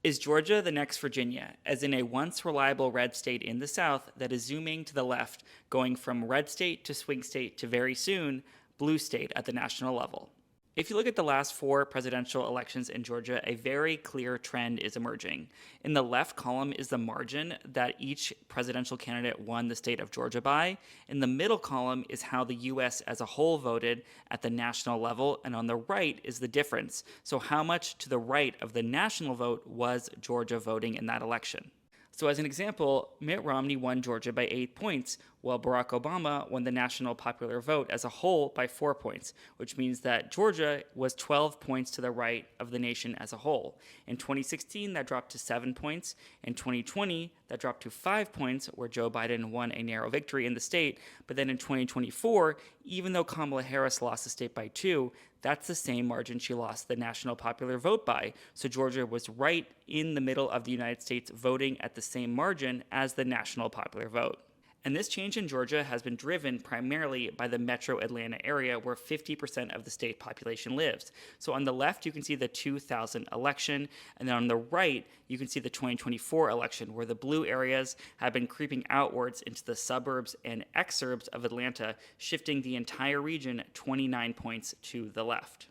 Is Georgia the next Virginia, as in a once reliable red state in the South that is zooming to the left, going from red state to swing state to very soon, blue state at the national level? If you look at the last four presidential elections in Georgia, a very clear trend is emerging. In the left column is the margin that each presidential candidate won the state of Georgia by. In the middle column is how the U.S. as a whole voted at the national level. And on the right is the difference. So, how much to the right of the national vote was Georgia voting in that election? So, as an example, Mitt Romney won Georgia by 8 points, while Barack Obama won the national popular vote as a whole by 4 points, which means that Georgia was 12 points to the right of the nation as a whole. In 2016, that dropped to 7 points. In 2020, that dropped to 5 points, where Joe Biden won a narrow victory in the state. But then in 2024, even though Kamala Harris lost the state by 2, that's the same margin she lost the national popular vote by. So Georgia was right in the middle of the United States, voting at the same margin as the national popular vote. And this change in Georgia has been driven primarily by the metro Atlanta area, where 50% of the state population lives. So on the left, you can see the 2000 election, and then on the right, you can see the 2024 election, where the blue areas have been creeping outwards into the suburbs and exurbs of Atlanta, shifting the entire region 29 points to the left.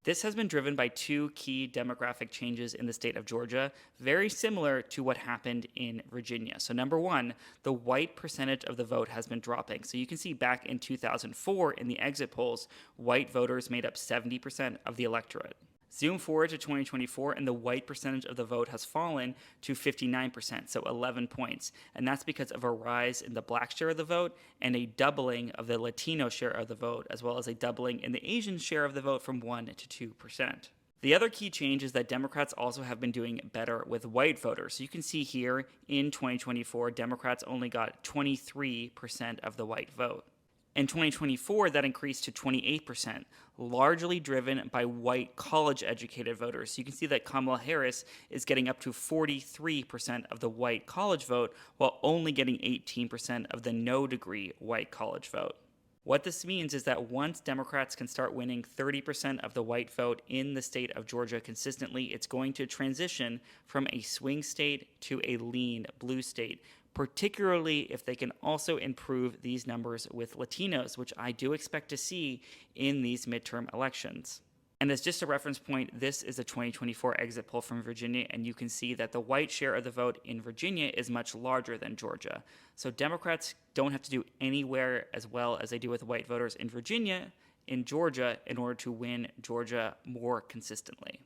This has been driven by two key demographic changes in the state of Georgia, very similar to what happened in Virginia. So, number one, the white percentage of the vote has been dropping. So, you can see back in 2004 in the exit polls, white voters made up 70% of the electorate. Zoom forward to 2024, and the white percentage of the vote has fallen to 59%, so 11 points. And that's because of a rise in the black share of the vote and a doubling of the Latino share of the vote, as well as a doubling in the Asian share of the vote from 1 to 2%. The other key change is that Democrats also have been doing better with white voters. So you can see here in 2024, Democrats only got 23% of the white vote. In 2024, that increased to 28%, largely driven by white college-educated voters. So you can see that Kamala Harris is getting up to 43% of the white college vote, while only getting 18% of the no-degree white college vote. What this means is that once Democrats can start winning 30% of the white vote in the state of Georgia consistently, it's going to transition from a swing state to a lean blue state, particularly if they can also improve these numbers with Latinos, which I do expect to see in these midterm elections. And as just a reference point, this is a 2024 exit poll from Virginia, and you can see that the white share of the vote in Virginia is much larger than Georgia. So Democrats don't have to do anywhere as well as they do with white voters in Virginia, in Georgia, in order to win Georgia more consistently.